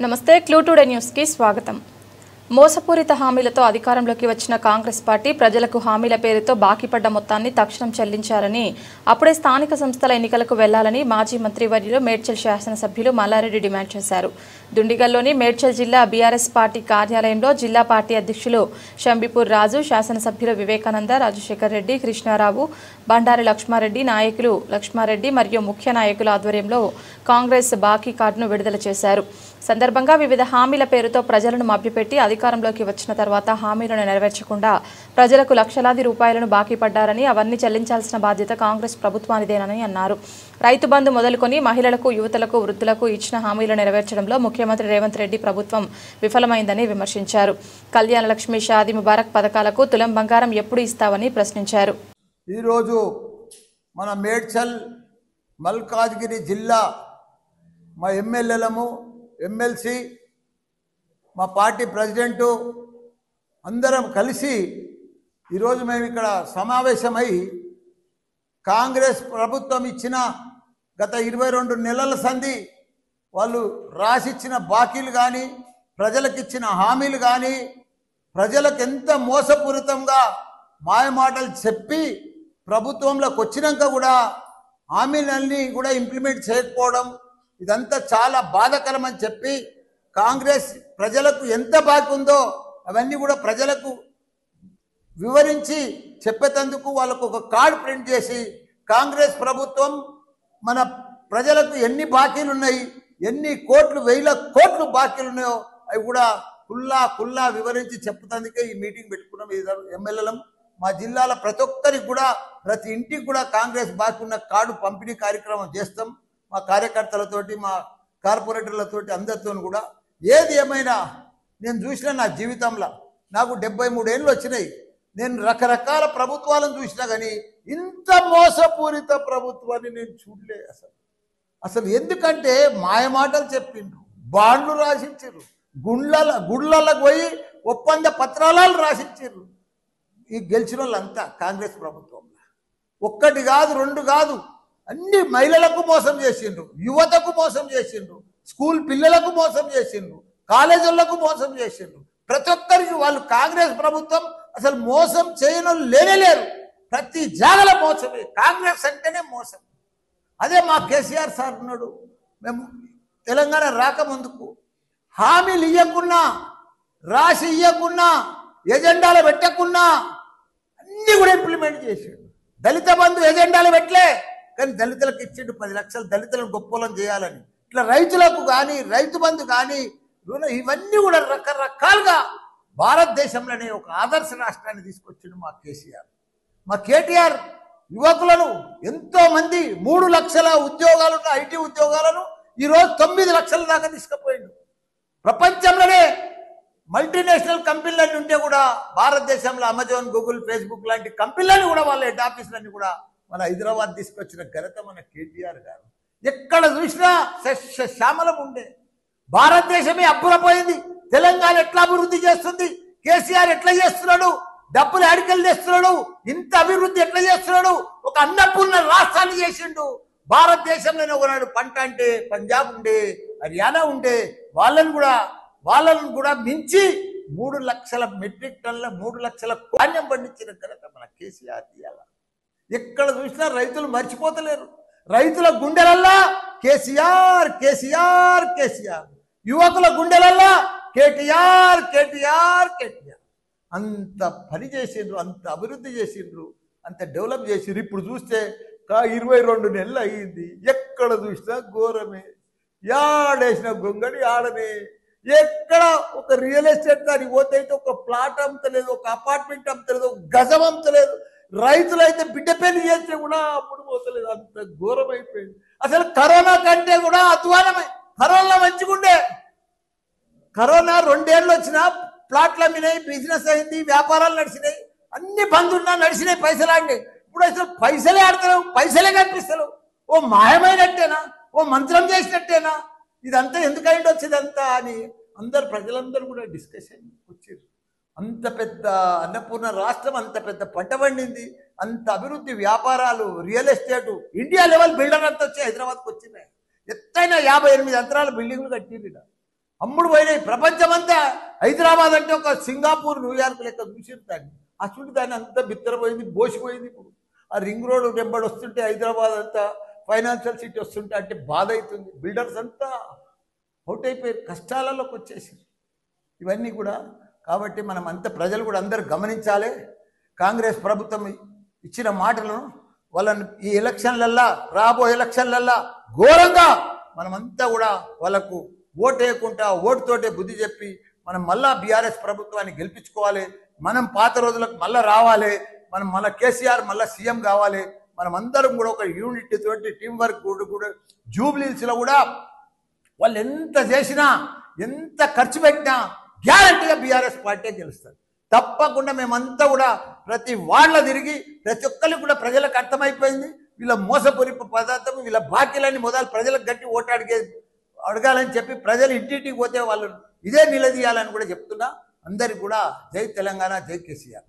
నమస్తే clue today news కి స్వాగతం। మోసపూరిత హామీలతో అధికారంలోకి వచ్చిన కాంగ్రెస్ పార్టీ ప్రజలకు హామీల పేరుతో బాకీపడ్డ మొత్తాన్ని తక్షణం చెల్లించాలని అప్పుడే స్థానిక సంస్థల ఎన్నికలకు వెళ్లాలని మాజీ మంత్రివర్యులు మేడ్చల్ శాసనసభ్యులు మల్లారెడ్డి డిమాండ్ చేశారు। దుండిగల్లోని మేడ్చల్ జిల్లా బీఆర్ఎస్ పార్టీ కార్యాలయంలో జిల్లా పార్టీ అధ్యక్షులు షంబిపూర్ రాజు, శాసనసభ్యులు వివేకానంద, రాజశేఖర్ రెడ్డి, కృష్ణారావు, బండారి లక్ష్మారెడ్డి, నాయకులు లక్ష్మారెడ్డి మరియు ముఖ్య నాయకుల ఆధ్వర్యంలో కాంగ్రెస్ బాకీ కార్డును విడుదల చేశారు। సందర్భంగా వివిధ హామీల పేరుతో ప్రజలను మభ్యపెట్టి అధికారంలోకి వచ్చిన తర్వాత హామీలను నెరవేర్చకుండా ప్రజలకు లక్షలాది రూపాయలను బాకీ పడ్డారని, అవన్నీ చెల్లించాల్సిన బాధ్యత కాంగ్రెస్ ప్రభుత్వానిదేనని అన్నారు। రైతు బంధు మొదలుకొని మహిళలకు, యువతలకు, వృద్ధులకు ఇచ్చిన హామీలు నెరవేర్చడంలో ముఖ్యమంత్రి రేవంత్ రెడ్డి ప్రభుత్వం విఫలమైందని విమర్శించారు। కళ్యాణ లక్ష్మి, షాదీ ముబారక్ పథకాలకు తులం బంగారం ఎప్పుడు ఇస్తావని ప్రశ్నించారు। ఈ రోజు మన మేడ్చల్ మల్కాజ్గిరి జిల్లా మా ఎమ్మెల్యేలము, ఎమ్మెల్సీ, మా పార్టీ ప్రెసిడెంటు అందరం కలిసి ఈరోజు మేము ఇక్కడ సమావేశమై కాంగ్రెస్ ప్రభుత్వం ఇచ్చిన గత 22 నెలల సంధి వాళ్ళు రాసిచ్చిన బాకీలు కానీ, ప్రజలకు ఇచ్చిన హామీలు కానీ, ప్రజలకు ఎంత మోసపూరితంగా మాయమాటలు చెప్పి ప్రభుత్వంలోకి వచ్చినాక కూడా హామీలన్నీ కూడా ఇంప్లిమెంట్ చేయకపోవడం, ఇదంతా చాలా బాధాకరం అని చెప్పి కాంగ్రెస్ ప్రజలకు ఎంత బాకీ ఉందో అవన్నీ కూడా ప్రజలకు వివరించి చెప్పేందుకు వాళ్ళకు ఒక కార్డు ప్రింట్ చేసి కాంగ్రెస్ ప్రభుత్వం మన ప్రజలకు ఎన్ని బాకీలు ఉన్నాయి, ఎన్ని కోట్లు, వేల కోట్లు బాకీలు ఉన్నాయో అవి కూడా కుల్లా వివరించి చెప్పుతందుకే ఈ మీటింగ్ పెట్టుకున్నాం। ఎమ్మెల్యేలం మా జిల్లాల ప్రతి ఒక్కరికి కూడా, ప్రతి ఇంటికి కూడా కాంగ్రెస్ బాకీ ఉన్న కార్డు పంపిణీ కార్యక్రమం చేస్తాం। మా కార్యకర్తలతోటి, మా కార్పొరేటర్లతోటి, అందరితో కూడా ఏది ఏమైనా నేను చూసిన నా జీవితంలో నాకు 73 ఏళ్ళు వచ్చినాయి। నేను రకరకాల ప్రభుత్వాలను చూసినా కానీ ఇంత మోసపూరిత ప్రభుత్వాన్ని నేను చూడలే అసలు ఎందుకంటే మాయమాటలు చెప్పిండ్రు, బాండ్లు రాసిచ్చారు, గుళ్ళలకు పోయి ఒప్పంద పత్రాలు రాసిచ్చారు। ఈ గెలిచిన వాళ్ళంతా కాంగ్రెస్ ప్రభుత్వంలో ఒక్కటి కాదు, రెండు కాదు, అన్ని మహిళలకు మోసం చేసిండ్రు, యువతకు మోసం చేసిండ్రు, స్కూల్ పిల్లలకు మోసం చేసిండ్రు, కాలేజీలకు మోసం చేసిండ్రు। ప్రతి ఒక్కరికి వాళ్ళు కాంగ్రెస్ ప్రభుత్వం అసలు మోసం చేయను లేనేలేరు, ప్రతి జాగల మోసమే, కాంగ్రెస్ అంటేనే మోసం। అదే మా కేసీఆర్ సార్ ఉన్నాడు, మేము తెలంగాణ రాకముందుకు హామీలు ఇవ్వకున్నా, రాసి ఇవ్వకున్నా, ఎజెండాలు పెట్టకున్నా అన్నీ కూడా ఇంప్లిమెంట్ చేసాడు। దళిత బంధు ఎజెండాలు పెట్టలే కానీ దళితులకు ఇచ్చిండు 10 లక్షలు, దళితులను గొప్పలను చేయాలని। ఇట్లా రైతులకు కానీ, రైతు బంధు కానీ, ఇవన్నీ కూడా రకరకాలుగా భారతదేశంలోనే ఒక ఆదర్శ రాష్ట్రాన్ని తీసుకొచ్చిండు మా కేసీఆర్। మా కేటీఆర్ యువకులను ఎంతో మంది 3 లక్షల ఉద్యోగాలున్న ఐటీ ఉద్యోగాలను ఈరోజు 9 లక్షల దాకా తీసుకుపోయిండు। ప్రపంచంలోనే మల్టీనేషనల్ కంపెనీలన్నీ ఉంటే కూడా భారతదేశంలో అమెజాన్, గూగుల్, ఫేస్బుక్ లాంటి కంపెనీలన్నీ కూడా వాళ్ళ హెడ్ ఆఫీసులన్నీ కూడా మన హైదరాబాద్ తీసుకొచ్చిన ఘనత మన కేటీఆర్ గారు। ఎక్కడ చూసినా శ్యామలం ఉండే భారతదేశమే అబ్బురపోయింది। తెలంగాణ ఎట్లా అభివృద్ధి చేస్తుంది, కేసీఆర్ ఎట్లా చేస్తున్నాడు, డబ్బులు ఆడికలు తెస్తున్నాడు, ఇంత అభివృద్ధి ఎట్లా చేస్తున్నాడు, ఒక అన్నపూర్ణ రాష్ట్రాన్ని చేసిండు। భారతదేశంలోనే ఒకనాడు పంట అంటే పంజాబ్ ఉండే, హర్యానా ఉండే, వాళ్ళను కూడా మించి 3 లక్షల మెట్రిక్ టన్ల 3 లక్షల ధాన్యం పండించిన ఘనత మన కేసీఆర్ తీయాల। ఎక్కడ చూసినా రైతులు మర్చిపోతలేరు, రైతుల గుండెలల్లా కేసీఆర్ కేసీఆర్ కేసీఆర్, యువకుల గుండెలల్లా కేటీఆర్ కేటీఆర్ కేటీఆర్। అంత పని చేసిండ్రు, అంత అభివృద్ధి చేసిండ్రు, అంత డెవలప్ చేసిండ్రు। ఇప్పుడు చూస్తే 22 నెలలు అయ్యింది, ఎక్కడ చూసినా ఘోరమే, యాడేసిన గొంగడి ఆడనే, ఎక్కడ ఒక రియల్ ఎస్టేట్ దానికి పోతే అయితే ఒక ప్లాట్ అమ్మతలేదు, ఒక అపార్ట్మెంట్ అమ్మతలేదు, ఒక గజం అమ్మతలేదు, రైతులైతే బిడ్డ పెళ్లి చేస్తే కూడా అప్పుడు పోతలేదు, అంత ఘోరం అయిపోయింది। అసలు కరోనా కంటే కూడా అధ్వానమే, కరోనా మంచిగుండే, కరోనా 2 ఏళ్ళు వచ్చినా ప్లాట్లు అమ్మినాయి, బిజినెస్ అయింది, వ్యాపారాలు నడిచినాయి, అన్ని బంద్ ఉన్నా నడిచినాయి, పైసలు ఆడినాయి। ఇప్పుడు అసలు పైసలే ఆడతలేవు, పైసలే కనిపిస్తలేవు, ఓ మాయమైనట్టేనా, ఓ మంత్రం చేసినట్టేనా, ఇదంతా ఎందుకైంది వచ్చిందంతా అని ప్రజలందరూ కూడా డిస్కషన్ వచ్చారు। అంత పెద్ద అన్నపూర్ణ రాష్ట్రం, అంత పెద్ద పంట పండింది, అంత అభివృద్ధి, వ్యాపారాలు, real estate, India level builder అంతా వచ్చి హైదరాబాద్కి వచ్చినాయి। ఎత్తైన 58 అంతరాల బిల్డింగ్లు కట్టిండ్రు। అమ్ముడు పోయినాయి. ప్రపంచమంతా హైదరాబాద్ అంటే ఒక సింగపూర్, న్యూయార్క్ లెక్క చూసిరు దాన్ని. ఆ చుట్టూ దాన్ని అంతా బిత్తరపోయింది, బోసిపోయింది. ఇప్పుడు ఆ రింగ్ రోడ్ వెంబడి వస్తుంటే హైదరాబాద్ అంతా ఫైనాన్షియల్ సిటీ వస్తుంటే అంటే బాధ అవుతుంది. బిల్డర్స్ అంతా అవుట్ అయిపోయారు, కష్టాలలోకి వచ్చేసారు. ఇవన్నీ కూడా కాబట్టి మనం అంతా ప్రజలు కూడా అందరూ గమనించాలి. కాంగ్రెస్ ప్రభుత్వం ఇచ్చిన మాటలను వాళ్ళని ఈ ఎలక్షన్లల్లా, రాబోయే ఎలక్షన్లల్లా ఘోరంగా మనమంతా కూడా వాళ్ళకు ఓటు వేయకుండా ఓటుతోటే బుద్ధి చెప్పి మనం మళ్ళా బీఆర్ఎస్ ప్రభుత్వాన్ని గెలిపించుకోవాలి. మనం పాత రోజులకు మళ్ళీ రావాలి. మనం మళ్ళీ కేసీఆర్ మళ్ళీ సీఎం కావాలి. మనం అందరం కూడా ఒక యూనిట్ తోటి టీం వర్క్ కూడా జూబ్లీహిల్స్లో కూడా వాళ్ళు ఎంత చేసినా ఎంత ఖర్చు పెట్టినా గ్యారంటీగా బీఆర్ఎస్ పార్టీ గెలుస్తారు. తప్పకుండా మేమంతా కూడా ప్రతి వాళ్ళ తిరిగి ప్రతి ఒక్కరికి కూడా ప్రజలకు అర్థమైపోయింది వీళ్ళ మోసపూరిత పదార్థం, వీళ్ళ బాకీలని మొదలు ప్రజలకు గట్టి ఓటు అడగాలని చెప్పి ప్రజలు ఇంటింటికి పోతే వాళ్ళు ఇదే నిలదీయాలని కూడా చెప్తున్నా. అందరికి కూడా జై తెలంగాణ, జై కేసీఆర్.